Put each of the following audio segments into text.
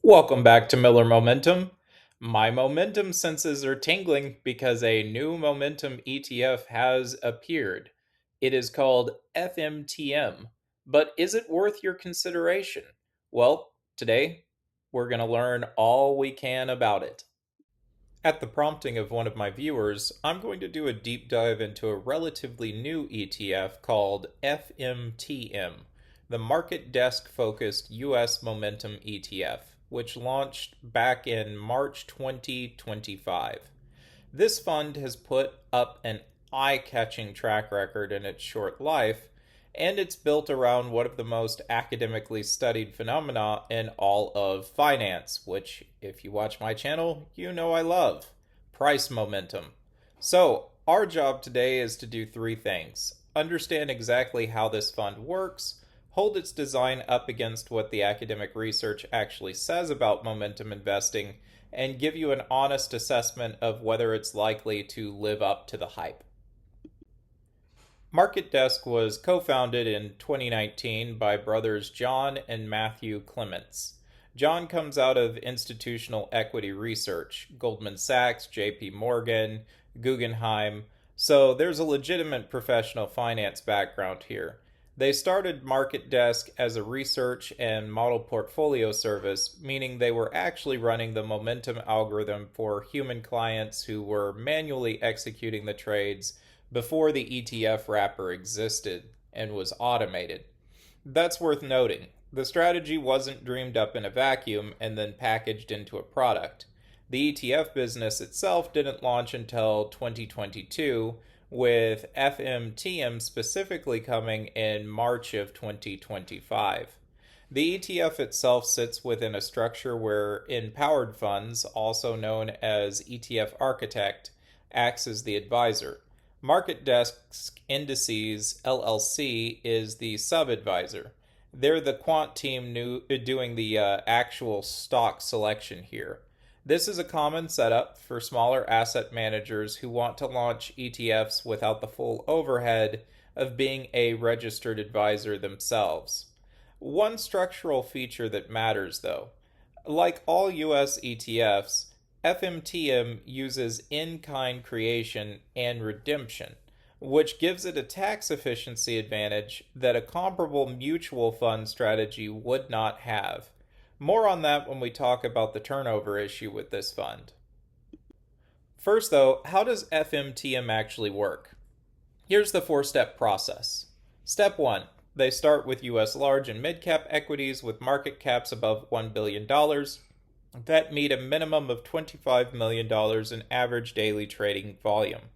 Welcome back to Miller Momentum. My momentum senses are tingling because a new momentum ETF has appeared. It is called FMTM, but is it worth your consideration? Well, today we're going to learn all we can about it. At the prompting of one of my viewers, I'm going to do a deep dive into a relatively new ETF called FMTM, the MarketDesk Focused U.S. Momentum ETF, which launched back in March 2025. This fund has put up an eye catching track record in its short life, and it's built around one of the most academically studied phenomena in all of finance, which, if you watch my channel, you know I love price momentum. So, our job today is to do three things: understand exactly how this fund works, hold its design up against what the academic research actually says about momentum investing, and give you an honest assessment of whether it's likely to live up to the hype. MarketDesk was co founded in 2019 by brothers John and Matthew Clements. John comes out of institutional equity research, Goldman Sachs, JP Morgan, Guggenheim, so there's a legitimate professional finance background here. They started MarketDesk as a research and model portfolio service, meaning they were actually running the momentum algorithm for human clients who were manually executing the trades before the ETF wrapper existed and was automated. That's worth noting. The strategy wasn't dreamed up in a vacuum and then packaged into a product. The ETF business itself didn't launch until 2022, with FMTM specifically coming in March of 2025. The ETF itself sits within a structure where Empowered Funds, also known as ETF Architect, acts as the advisor. MarketDesk Indices LLC is the sub-advisor. They're the quant team doing the actual stock selection here. This is a common setup for smaller asset managers who want to launch ETFs without the full overhead of being a registered advisor themselves. One structural feature that matters, though: like all US ETFs, FMTM uses in kind creation and redemption, which gives it a tax efficiency advantage that a comparable mutual fund strategy would not have. More on that when we talk about the turnover issue with this fund. First, though, how does FMTM actually work? Here's the four-step process. Step 1. They start with US large and mid-cap equities with market caps above $1 billion that meet a minimum of $25 million in average daily trading volume.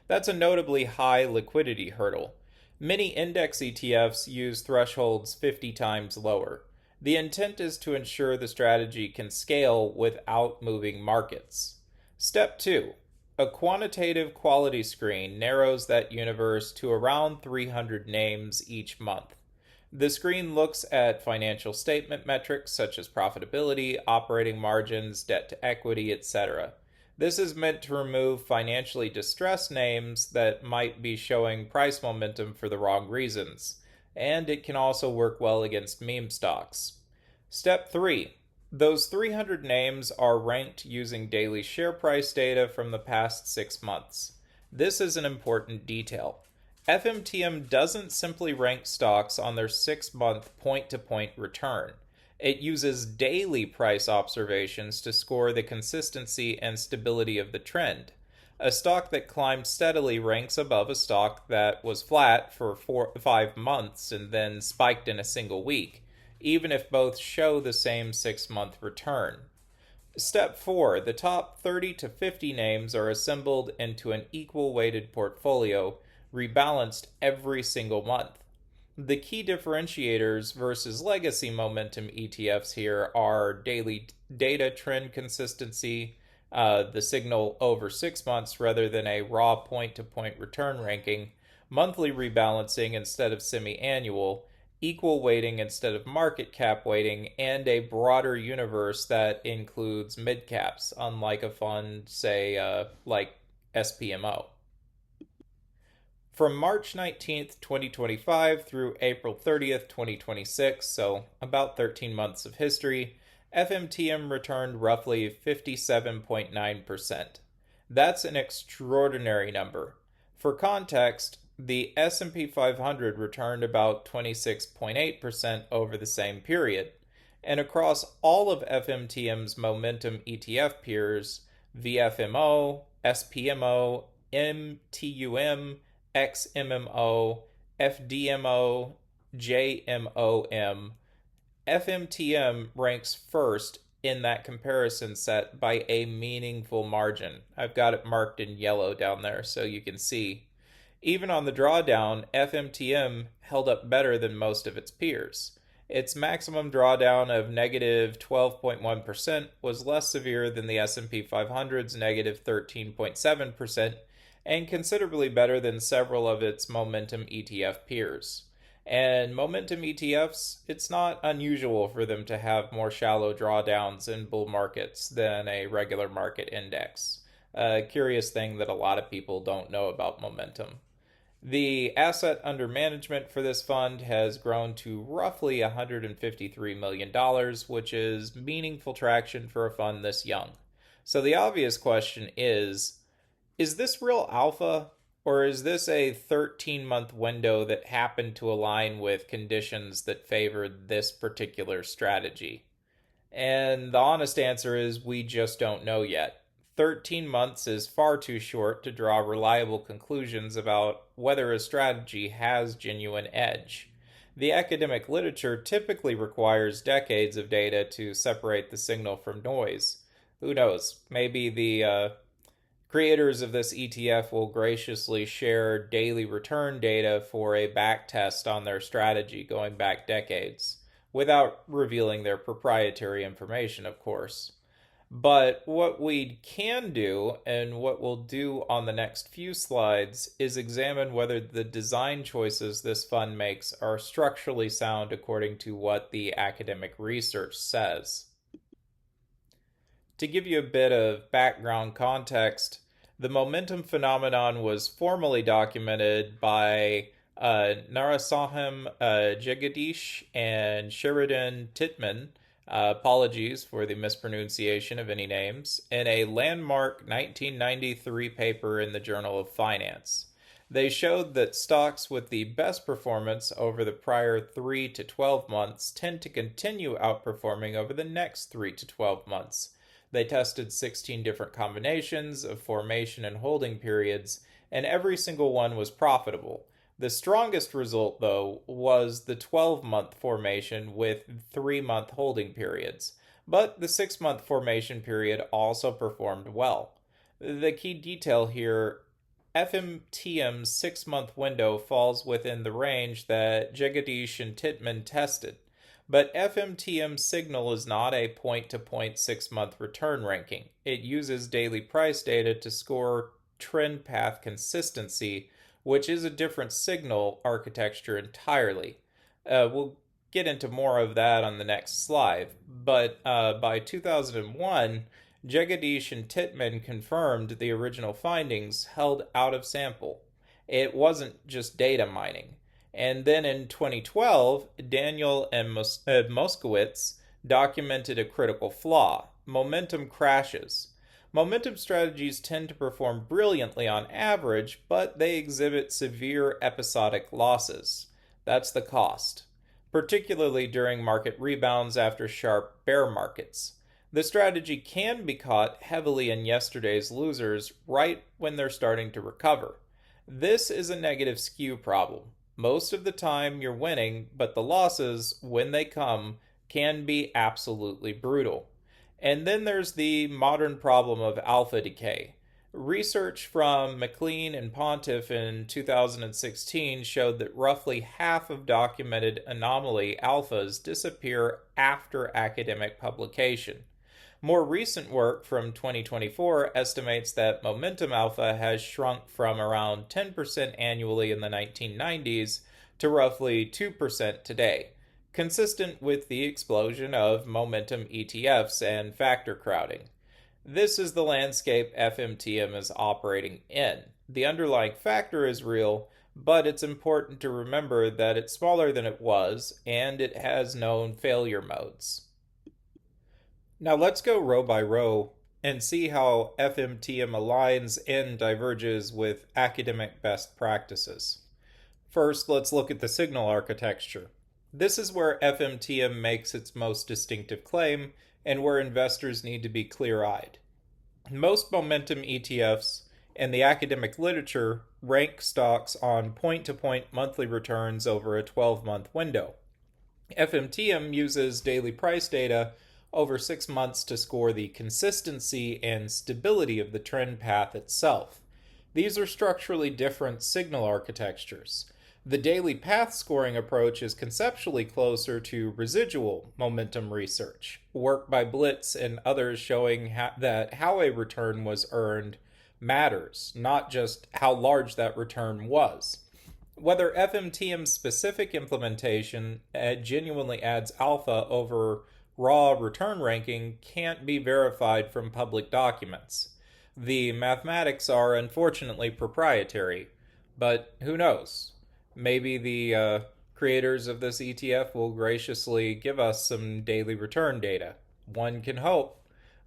That's a notably high liquidity hurdle. Many index ETFs use thresholds 50 times lower. The intent is to ensure the strategy can scale without moving markets. Step 2. A quantitative quality screen narrows that universe to around 300 names each month. The screen looks at financial statement metrics such as profitability, operating margins, debt to equity, etc. This is meant to remove financially distressed names that might be showing price momentum for the wrong reasons, and it can also work well against meme stocks. Step 3. Those 300 names are ranked using daily share price data from the past 6 months. This is an important detail. FMTM doesn't simply rank stocks on their 6-month point to point return. It uses daily price observations to score the consistency and stability of the trend. A stock that climbed steadily ranks above a stock that was flat for 5 months and then spiked in a single week, even if both show the same 6-month return. Step 4. The top 30 to 50 names are assembled into an equal weighted portfolio, rebalanced every single month. The key differentiators versus legacy momentum ETFs here are daily data trend consistency, the signal over 6 months rather than a raw point to point return ranking, monthly rebalancing instead of semi annual, equal weighting instead of market cap weighting, and a broader universe that includes mid caps, unlike a fund, say, like SPMO. From March 19th, 2025 through April 30th, 2026, so about 13 months of history, FMTM returned roughly 57.9%. That's an extraordinary number. For context, the S&P 500 returned about 26.8% over the same period. And across all of FMTM's momentum ETF peers, VFMO, SPMO, MTUM, XMMO, FDMO, JMOM, FMTM ranks first in that comparison set by a meaningful margin. I've got it marked in yellow down there so you can see. Even on the drawdown, FMTM held up better than most of its peers. Its maximum drawdown of negative 12.1% was less severe than the S&P 500's negative 13.7% and considerably better than several of its momentum ETF peers. And momentum ETFs, it's not unusual for them to have more shallow drawdowns in bull markets than a regular market index. A curious thing that a lot of people don't know about momentum. The asset under management for this fund has grown to roughly $153 million, which is meaningful traction for a fund this young. So the obvious question is this real alpha? Or is this a 13-month window that happened to align with conditions that favored this particular strategy? And the honest answer is we just don't know yet. 13 months is far too short to draw reliable conclusions about whether a strategy has genuine edge. The academic literature typically requires decades of data to separate the signal from noise. Who knows? Maybe the creators of this ETF will graciously share daily return data for a back test on their strategy going back decades, without revealing their proprietary information, of course. But what we can do, and what we'll do on the next few slides, is examine whether the design choices this fund makes are structurally sound according to what the academic research says. To give you a bit of background context, the momentum phenomenon was formally documented by Narasimhan Jegadeesh and Sheridan Titman, apologies for the mispronunciation of any names, in a landmark 1993 paper in the Journal of Finance. They showed that stocks with the best performance over the prior 3 to 12 months tend to continue outperforming over the next 3 to 12 months. They tested 16 different combinations of formation and holding periods, and every single one was profitable. The strongest result, though, was the 12-month formation with 3-month holding periods, but the 6-month formation period also performed well. The key detail here, FMTM's 6-month window falls within the range that Jegadeesh and Titman tested. But FMTM signal is not a point-to-point 6-month return ranking. It uses daily price data to score trend path consistency, which is a different signal architecture entirely. We'll get into more of that on the next slide. But by 2001, Jegadeesh and Titman confirmed the original findings held out of sample. It wasn't just data mining. And then in 2012, Daniel and Moskowitz documented a critical flaw: momentum crashes. Momentum strategies tend to perform brilliantly on average, but they exhibit severe episodic losses. That's the cost, particularly during market rebounds after sharp bear markets. The strategy can be caught heavily in yesterday's losers right when they're starting to recover. This is a negative skew problem. Most of the time you're winning, but the losses, when they come, can be absolutely brutal. And then there's the modern problem of alpha decay. Research from McLean and Pontiff in 2016 showed that roughly half of documented anomaly alphas disappear after academic publication. More recent work from 2024 estimates that momentum alpha has shrunk from around 10% annually in the 1990s to roughly 2% today, consistent with the explosion of momentum ETFs and factor crowding. This is the landscape FMTM is operating in. The underlying factor is real, but it's important to remember that it's smaller than it was, and it has known failure modes. Now let's go row by row and see how FMTM aligns and diverges with academic best practices. First, let's look at the signal architecture. This is where FMTM makes its most distinctive claim and where investors need to be clear-eyed. Most momentum ETFs and the academic literature rank stocks on point-to-point monthly returns over a 12-month window. FMTM uses daily price data over 6 months to score the consistency and stability of the trend path itself. These are structurally different signal architectures. The daily path scoring approach is conceptually closer to residual momentum research, work by Blitz and others showing that how a return was earned matters, not just how large that return was. Whether FMTM's specific implementation genuinely adds alpha over raw return ranking can't be verified from public documents. The mathematics are unfortunately proprietary, but who knows? Maybe the creators of this ETF will graciously give us some daily return data. One can hope.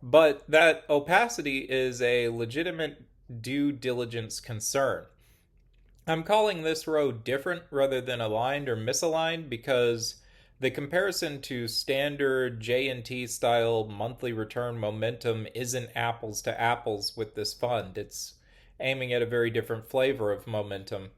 But that opacity is a legitimate due diligence concern. I'm calling this row different rather than aligned or misaligned because the comparison to standard J&T style monthly return momentum isn't apples to apples with this fund. It's aiming at a very different flavor of momentum.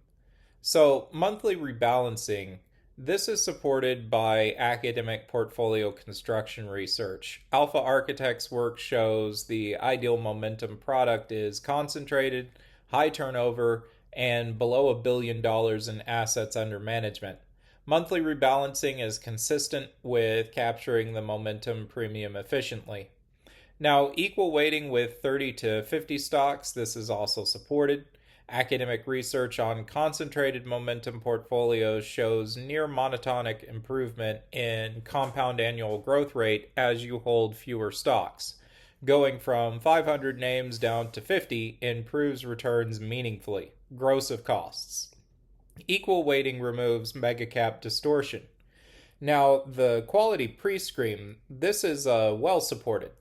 So, monthly rebalancing. This is supported by academic portfolio construction research. Alpha Architect's work shows the ideal momentum product is concentrated, high turnover, and below $1 billion in assets under management. Monthly rebalancing is consistent with capturing the momentum premium efficiently. Now, equal weighting with 30 to 50 stocks, this is also supported. Academic research on concentrated momentum portfolios shows near monotonic improvement in compound annual growth rate as you hold fewer stocks. Going from 500 names down to 50 improves returns meaningfully, gross of costs. Equal weighting removes megacap distortion. Now, the quality pre-screen, this is well supported.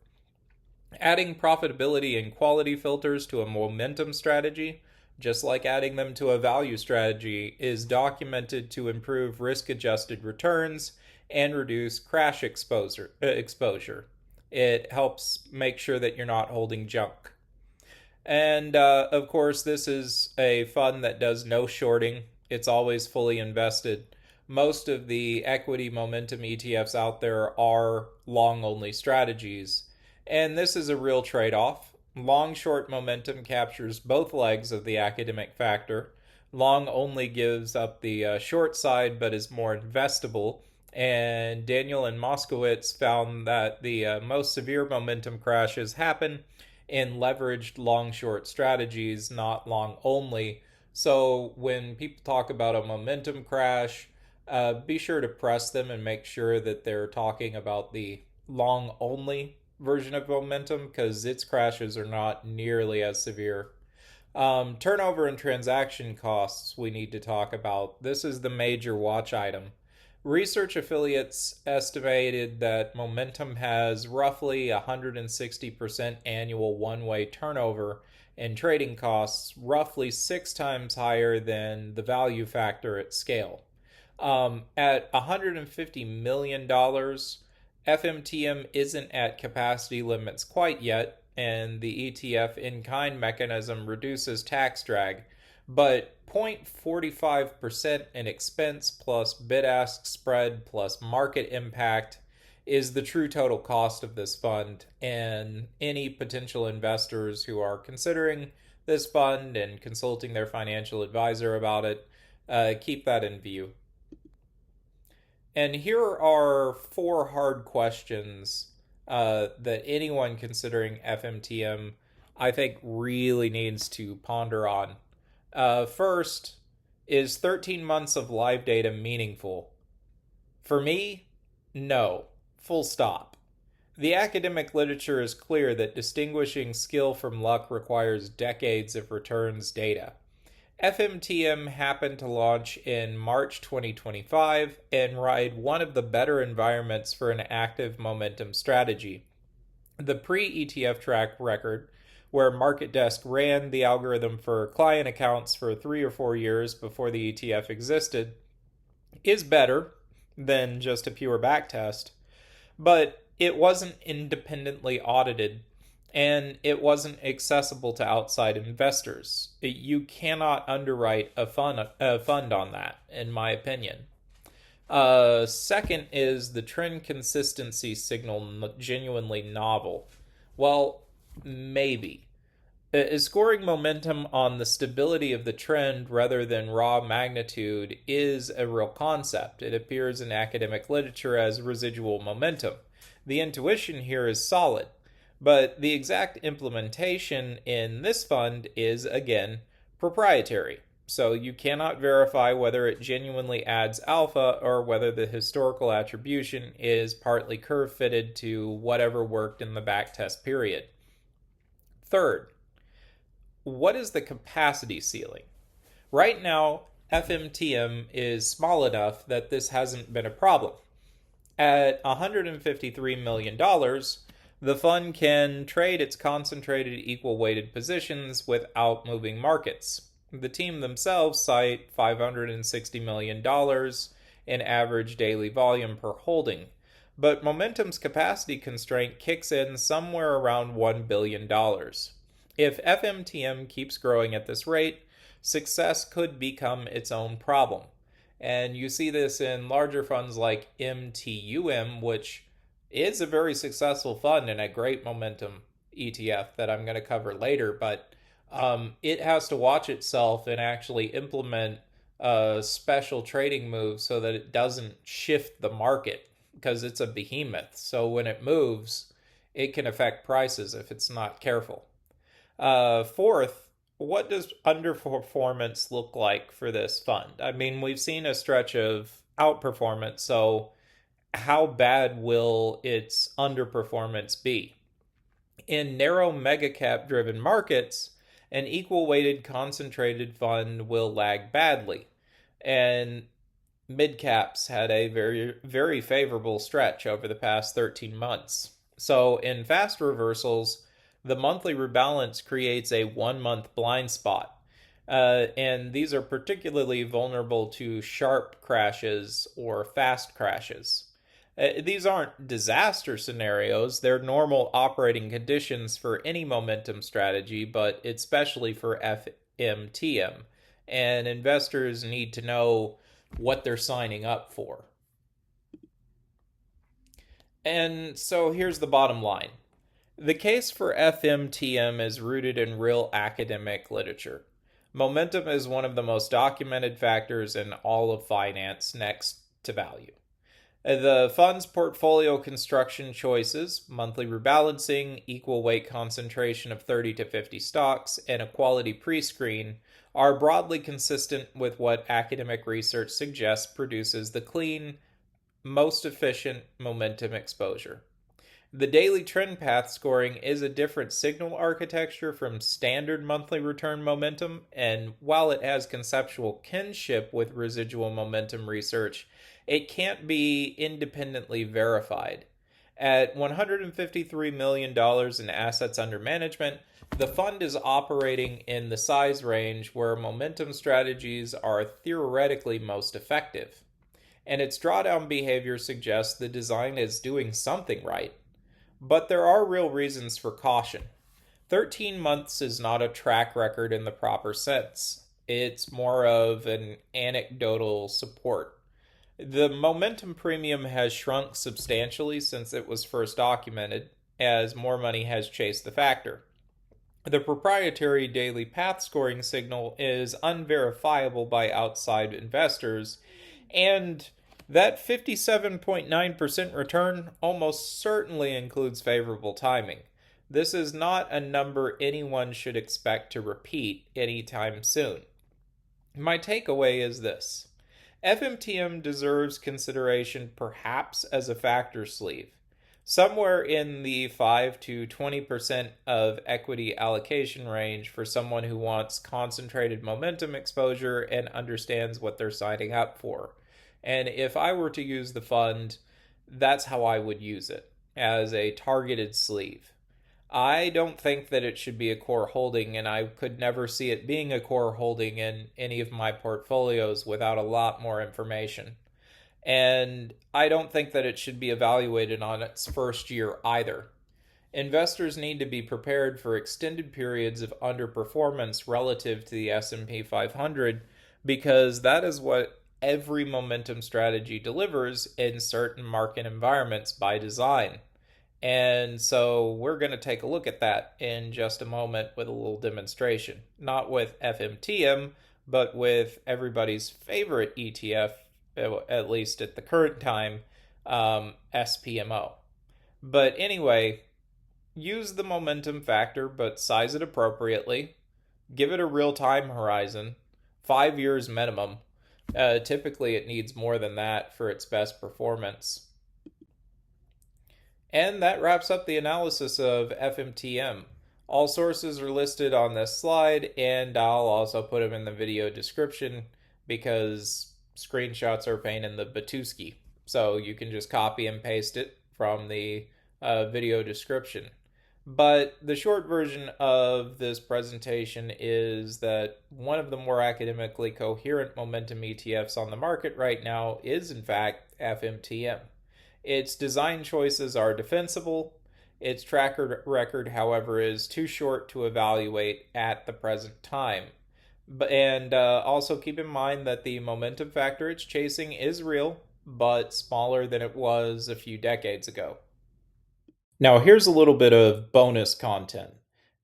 Adding profitability and quality filters to a momentum strategy, just like adding them to a value strategy, is documented to improve risk-adjusted returns and reduce crash exposure. It helps make sure that you're not holding junk. And of course, this is a fund that does no shorting. It's always fully invested. Most of the equity momentum ETFs out there are long-only strategies. And this is a real trade-off. Long short momentum captures both legs of the academic factor. Long only gives up the short side but is more investable. And Daniel and Moskowitz found that the most severe momentum crashes happen in leveraged long short strategies, not long only. So when people talk about a momentum crash, be sure to press them and make sure that they're talking about the long only version of momentum because its crashes are not nearly as severe. Turnover and transaction costs we need to talk about. This is the major watch item. Research affiliates estimated that momentum has roughly 160% annual one-way turnover and trading costs roughly 6 times higher than the value factor at scale. At $150 million, FMTM isn't at capacity limits quite yet, and the ETF in-kind mechanism reduces tax drag, but 0.45% in expense plus bid-ask spread plus market impact is the true total cost of this fund, and any potential investors who are considering this fund and consulting their financial advisor about it, keep that in view. And here are 4 hard questions that anyone considering FMTM, I think, really needs to ponder on. First, is 13 months of live data meaningful? For me, no. Full stop. The academic literature is clear that distinguishing skill from luck requires decades of returns data. FMTM happened to launch in March 2025 and ride one of the better environments for an active momentum strategy. The pre-ETF track record, where MarketDesk ran the algorithm for client accounts for 3 or 4 years before the ETF existed, is better than just a pure backtest, but it wasn't independently audited and it wasn't accessible to outside investors. You cannot underwrite a fund on that, in my opinion. Second is the trend consistency signal genuinely novel. Well, maybe. Scoring momentum on the stability of the trend rather than raw magnitude is a real concept. It appears in academic literature as residual momentum. The intuition here is solid, but the exact implementation in this fund is, again, proprietary. So you cannot verify whether it genuinely adds alpha or whether the historical attribution is partly curve fitted to whatever worked in the backtest period. Third, what is the capacity ceiling? Right now, FMTM is small enough that this hasn't been a problem. At $153 million, the fund can trade its concentrated equal weighted positions without moving markets. The team themselves cite $560 million in average daily volume per holding, but Momentum's capacity constraint kicks in somewhere around $1 billion. If FMTM keeps growing at this rate, success could become its own problem. And you see this in larger funds like MTUM, which is a very successful fund and a great momentum ETF that I'm going to cover later, but it has to watch itself and actually implement special trading moves so that it doesn't shift the market, because it's a behemoth. So when it moves, it can affect prices if it's not careful. Fourth, what does underperformance look like for this fund? I mean, we've seen a stretch of outperformance, so how bad will its underperformance be? In narrow megacap driven markets, an equal weighted concentrated fund will lag badly, and midcaps had a very, very favorable stretch over the past 13 months. So in fast reversals, the monthly rebalance creates a 1 month blind spot. And these are particularly vulnerable to sharp crashes or fast crashes. These aren't disaster scenarios, they're normal operating conditions for any momentum strategy, but especially for FMTM. And investors need to know what they're signing up for. And so here's the bottom line. The case for FMTM is rooted in real academic literature. Momentum is one of the most documented factors in all of finance, next to value. The fund's portfolio construction choices, monthly rebalancing, equal weight concentration of 30 to 50 stocks, and a quality pre-screen are broadly consistent with what academic research suggests produces the clean, most efficient momentum exposure. The daily trend path scoring is a different signal architecture from standard monthly return momentum, and while it has conceptual kinship with residual momentum research, it can't be independently verified. At $153 million in assets under management, the fund is operating in the size range where momentum strategies are theoretically most effective. And its drawdown behavior suggests the design is doing something right. But there are real reasons for caution. 13 months is not a track record in the proper sense. It's more of an anecdotal support. The momentum premium has shrunk substantially since it was first documented, as more money has chased the factor. The proprietary daily path scoring signal is unverifiable by outside investors, and that 57.9% return almost certainly includes favorable timing. This is not a number anyone should expect to repeat anytime soon. My takeaway is this. FMTM deserves consideration perhaps as a factor sleeve, somewhere in the 5 to 20% of equity allocation range for someone who wants concentrated momentum exposure and understands what they're signing up for. And if I were to use the fund, that's how I would use it, as a targeted sleeve. I don't think that it should be a core holding, and I could never see it being a core holding in any of my portfolios without a lot more information. And I don't think that it should be evaluated on its first year either. Investors need to be prepared for extended periods of underperformance relative to the S&P 500 because that is what every momentum strategy delivers in certain market environments by design. And so we're going to take a look at that in just a moment with a little demonstration. Not with FMTM, but with everybody's favorite ETF, at least at the current time, SPMO. But anyway, use the momentum factor, but size it appropriately. Give it a real time horizon, 5 years minimum. Typically, it needs more than that for its best performance. And that wraps up the analysis of FMTM. All sources are listed on this slide, and I'll also put them in the video description because screenshots are a pain in the Batuski. So you can just copy and paste it from the video description. But the short version of this presentation is that one of the more academically coherent momentum ETFs on the market right now is, in fact, FMTM. Its design choices are defensible. Its track record, however, is too short to evaluate at the present time. And also keep in mind that the momentum factor it's chasing is real, but smaller than it was a few decades ago. Now, here's a little bit of bonus content.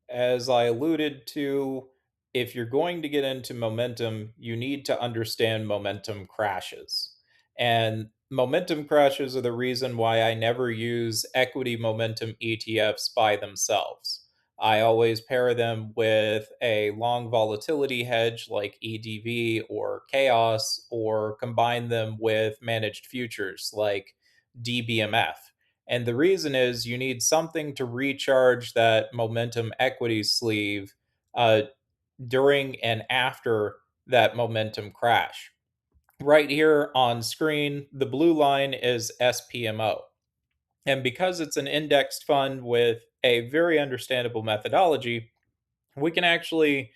As I alluded to, if you're going to get into momentum, you need to understand momentum crashes. And momentum crashes are the reason why I never use equity momentum ETFs by themselves. I always pair them with a long volatility hedge like EDV or Chaos, or combine them with managed futures like DBMF. And the reason is you need something to recharge that momentum equity sleeve uh, during and after that momentum crash. Right here on screen, the blue line is SPMO. And because it's an indexed fund with a very understandable methodology, we can actually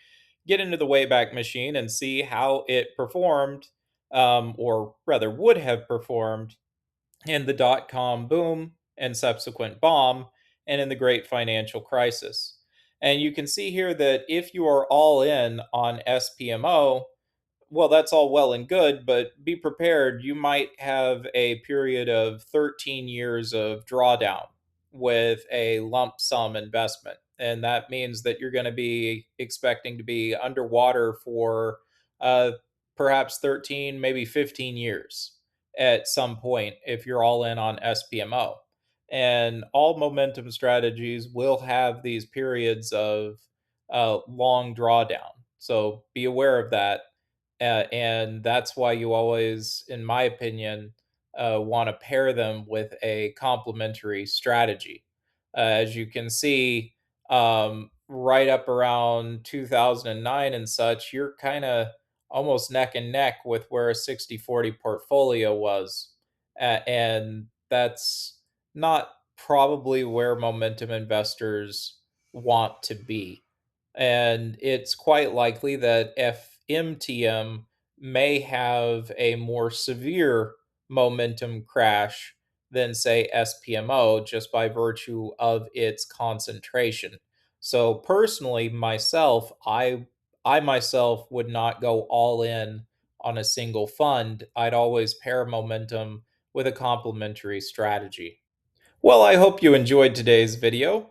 get into the Wayback Machine and see how it performed, or rather would have performed in the dot com boom and subsequent bomb, and in the great financial crisis. And you can see here that if you are all in on SPMO, well, that's all well and good, but be prepared. You might have a period of 13 years of drawdown with a lump sum investment. And that means that you're going to be expecting to be underwater for uh, perhaps 13, maybe 15 years at some point if you're all in on SPMO. And all momentum strategies will have these periods of long drawdown. So be aware of that, and that's why you always, in my opinion, want to pair them with a complementary strategy. As you can see, right up around 2009 and such, you're kind of almost neck and neck with where a 60/40 portfolio was. And that's not probably where momentum investors want to be. And it's quite likely that FMTM may have a more severe momentum crash than, say, SPMO just by virtue of its concentration. So personally, I myself would not go all in on a single fund. I'd always pair momentum with a complementary strategy. Well, I hope you enjoyed today's video.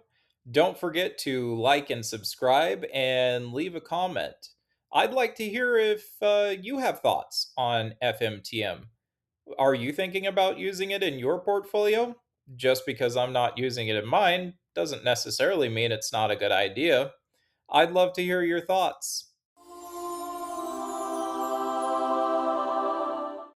Don't forget to like and subscribe and leave a comment. I'd like to hear if you have thoughts on FMTM. Are you thinking about using it in your portfolio? Just because I'm not using it in mine doesn't necessarily mean it's not a good idea. I'd love to hear your thoughts.